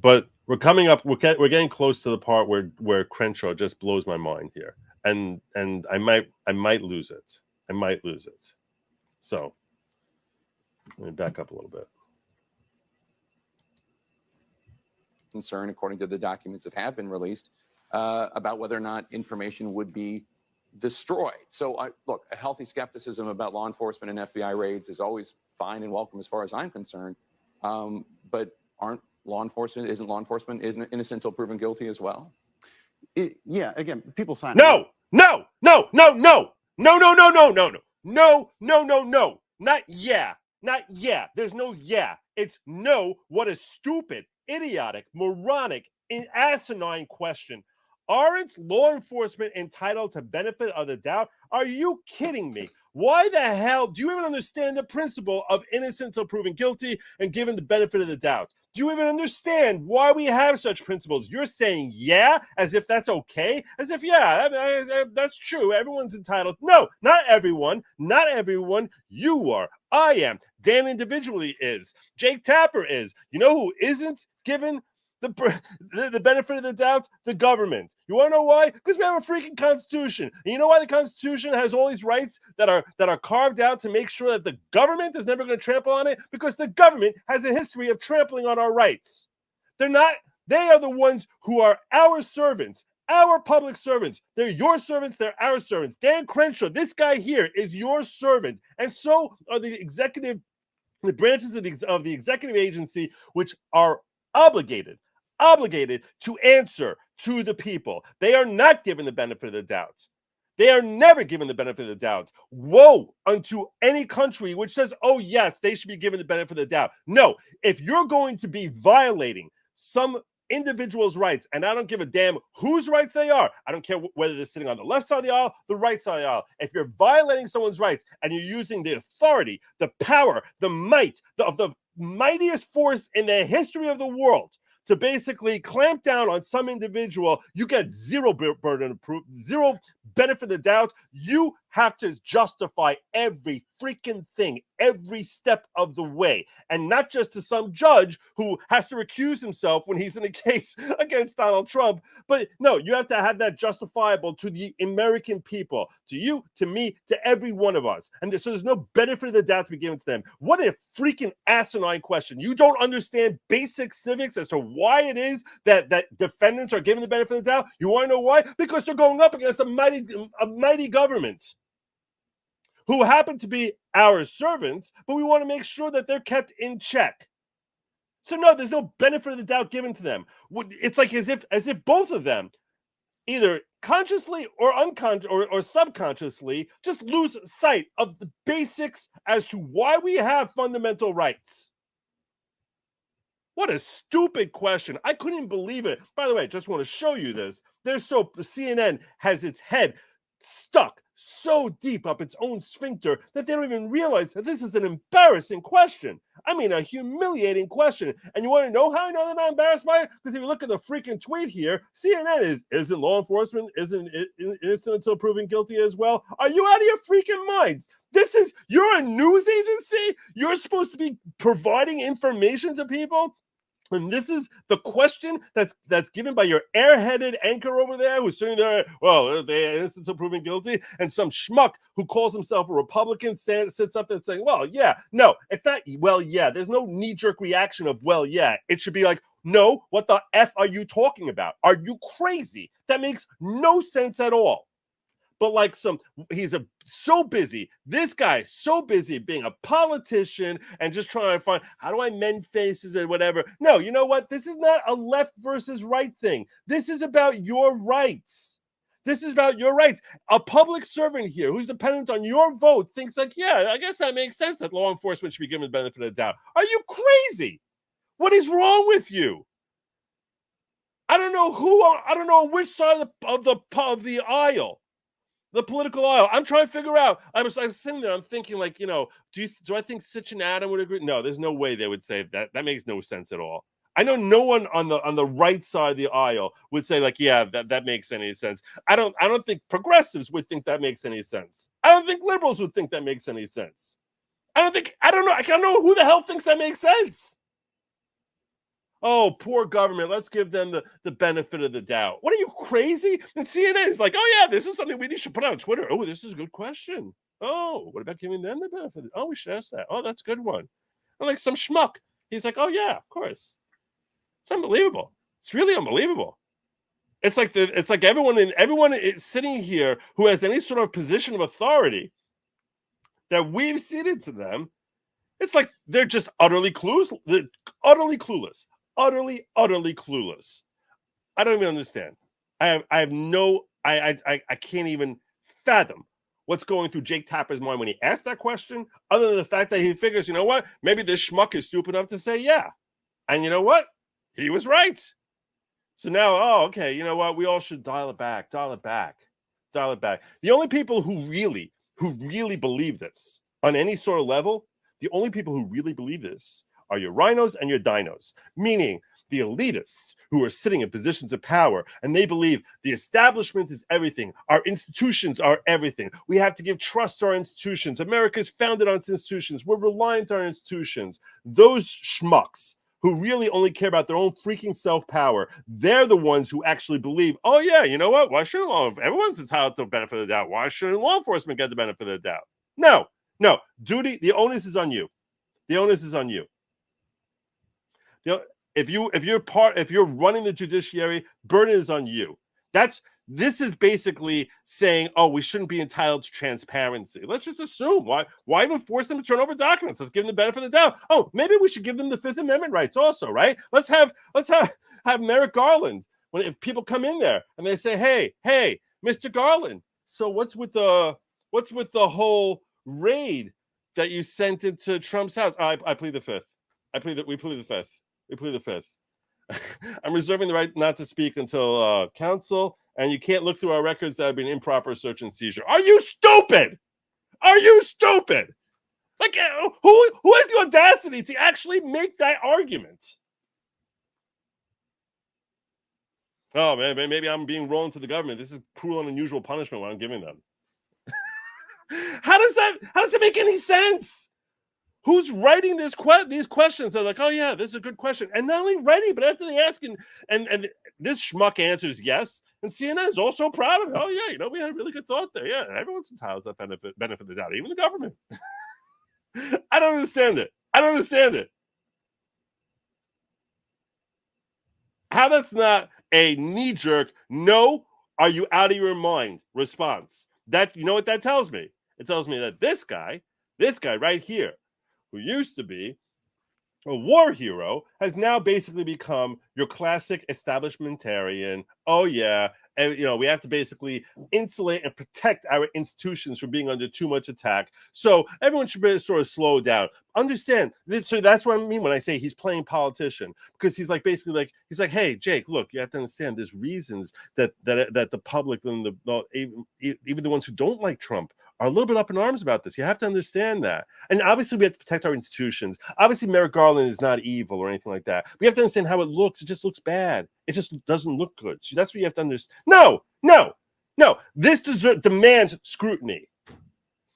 But we're coming up. We're getting close to the part where Crenshaw just blows my mind here, and I might lose it. I might lose it. So let me back up a little bit. Concern, according to the documents that have been released, about whether or not information would be destroyed. So, look, a healthy skepticism about law enforcement and FBI raids is always fine and welcome as far as I'm concerned. But isn't law enforcement innocent until proven guilty as well? Yeah, again, people sign No, not yeah. There's no yeah. It's no. What a stupid, idiotic, moronic, asinine question. Aren't law enforcement entitled to benefit of the doubt? Are you kidding me? Why the hell do you even understand the principle of innocence until proven guilty and given the benefit of the doubt? Do you even understand why we have such principles? You're saying yeah, as if that's okay, as if yeah, that's true. Everyone's entitled. No, not everyone. Not everyone. You are. I am. Dan individually is. Jake Tapper is. You know who isn't given the benefit of the doubt? The government. You want to know why? Because we have a freaking constitution. And you know why the constitution has all these rights that are carved out to make sure that the government is never going to trample on it? Because the government has a history of trampling on our rights. They are the ones who are our servants, our public servants. They're your servants, they're our servants. Dan Crenshaw, this guy here, is your servant. And so are the branches of the executive agency, which are obligated to answer to the people. They are not given the benefit of the doubt. They are never given the benefit of the doubt. Woe unto any country which says, oh, yes, they should be given the benefit of the doubt. No, if you're going to be violating some individual's rights, and I don't give a damn whose rights they are. I don't care whether they're sitting on the left side of the aisle, the right side of the aisle. If you're violating someone's rights and you're using the authority, the power, the might of the mightiest force in the history of the world to basically clamp down on some individual, you get zero burden of proof, zero benefit of the doubt. You have to justify every freaking thing, every step of the way, and not just to some judge who has to recuse himself when he's in a case against Donald Trump. But no, you have to have that justifiable to the American people, to you, to me, to every one of us. And so there's no benefit of the doubt to be given to them. What a freaking asinine question. You don't understand basic civics as to why it is that defendants are given the benefit of the doubt. You want to know why? Because they're going up against a mighty government who happen to be our servants, but we want to make sure that they're kept in check. So no, there's no benefit of the doubt given to them. It's like as if both of them, either consciously or or subconsciously, just lose sight of the basics as to why we have fundamental rights. What a stupid question. I couldn't believe it. By the way, I just want to show you this. CNN has its head stuck so deep up its own sphincter that they don't even realize that this is an embarrassing question. I mean, a humiliating question. And you want to know how I know they're not embarrassed by it? Because if you look at the freaking tweet here, CNN isn't law enforcement, isn't innocent until proven guilty as well. Are you out of your freaking minds? You're a news agency? You're supposed to be providing information to people? And this is the question that's given by your airheaded anchor over there who's sitting there, well, they're innocent until proven guilty, and some schmuck who calls himself a Republican sits up there saying, well, yeah. No, it's not, well, yeah. There's no knee-jerk reaction of, well, yeah. It should be like, no, what the F are you talking about? Are you crazy? That makes no sense at all. But like so busy. This guy so busy being a politician and just trying to find, how do I mend faces and whatever? No, you know what? This is not a left versus right thing. This is about your rights. This is about your rights. A public servant here who's dependent on your vote thinks like, yeah, I guess that makes sense that law enforcement should be given the benefit of the doubt. Are you crazy? What is wrong with you? I don't know which side of the aisle. The political aisle. I'm trying to figure out. I was sitting there. I'm thinking, like, do I think Sitch and Adam would agree? No, there's no way they would say that. That makes no sense at all. I know no one on the right side of the aisle would say, like, yeah, that makes any sense. I don't think progressives would think that makes any sense. I don't think liberals would think that makes any sense. I don't know who the hell thinks that makes sense. Oh, poor government. Let's give them the benefit of the doubt. What are you, crazy? And CNN is like, oh, yeah, this is something we should put on Twitter. Oh, this is a good question. Oh, what about giving them the benefit? Oh, we should ask that. Oh, that's a good one. And like some schmuck. He's like, oh, yeah, of course. It's unbelievable. It's really unbelievable. It's like everyone is sitting here who has any sort of position of authority that we've ceded to them. It's like they're just utterly clueless. They're utterly clueless. Utterly clueless. I don't even understand. I can't even fathom what's going through Jake Tapper's mind when he asked that question, other than the fact that he figures, you know what? Maybe this schmuck is stupid enough to say yeah. And you know what? He was right. So now, oh, okay, you know what? We all should dial it back. The only people who really believe this on any sort of level, the only people who really believe this are your rhinos and your dinos, meaning the elitists who are sitting in positions of power, and they believe the establishment is everything. Our institutions are everything. We have to give trust to our institutions. America's founded on institutions. We're reliant on our institutions. Those schmucks who really only care about their own freaking self-power, they're the ones who actually believe, oh, yeah, you know what? Why shouldn't everyone's entitled to the benefit of the doubt. Why shouldn't law enforcement get the benefit of the doubt? No. Duty, the onus is on you. If you're running the judiciary, burden is on you. This is basically saying, oh, we shouldn't be entitled to transparency. Let's just assume. Why even force them to turn over documents? Let's give them the benefit of the doubt. Oh, maybe we should give them the Fifth Amendment rights also, right? Let's have Merrick Garland, if people come in there and they say, hey, Mr. Garland, so what's with the whole raid that you sent into Trump's house? I plead the Fifth. We plead the Fifth. I'm reserving the right not to speak until counsel, and you can't look through our records. That would be an improper search and seizure. Are you stupid? Like, who has the audacity to actually make that argument? Oh, man, maybe I'm being wrong to the government. This is cruel and unusual punishment what I'm giving them. How does that make any sense? Who's writing these questions? They're like, oh, yeah, this is a good question. And not only writing, but after they ask, and this schmuck answers yes. And CNN is also proud of it. Oh, yeah, we had a really good thought there. Yeah, everyone's entitled to benefit of the doubt, even the government. I don't understand it. How that's not a knee-jerk, no, are you out of your mind response? That, you know what that tells me? It tells me that this guy right here, who used to be a war hero, has now basically become your classic establishmentarian. Oh, yeah. And, we have to basically insulate and protect our institutions from being under too much attack. So everyone should be sort of slow down. Understand. So that's what I mean when I say he's playing politician, because he's like, basically he's like, hey, Jake, look, you have to understand there's reasons that the public and even the ones who don't like Trump are a little bit up in arms about this. You have to understand that. And obviously we have to protect our institutions. Obviously Merrick Garland is not evil or anything like that. We have to understand how it looks. It just looks bad. It just doesn't look good. So that's what you have to understand. No. This demands scrutiny,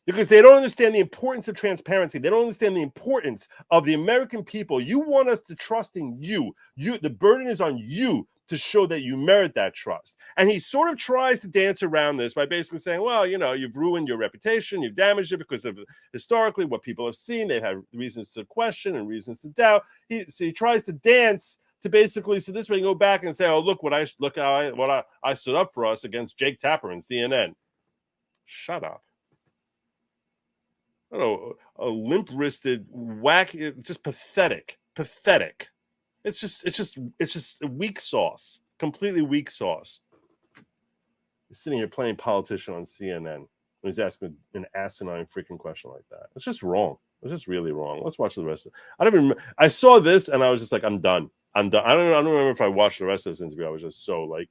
because they don't understand the importance of transparency. They don't understand the importance of the American people. You want us to trust in you. The burden is on you to show that you merit that trust. And he sort of tries to dance around this by basically saying, well, you've ruined your reputation, you've damaged it because of historically what people have seen. They've had reasons to question and reasons to doubt. He tries to dance to basically, so this way you go back and say, oh, look how I stood up for us against Jake Tapper and CNN. Shut up. A limp-wristed, whack, just pathetic. It's just weak sauce, completely weak sauce. He's sitting here playing politician on CNN when he's asking an asinine freaking question like that. It's just wrong. It's just really wrong. Let's watch the rest of it. I saw this and I was just like, I'm done. I don't remember if I watched the rest of this interview. I was just so like,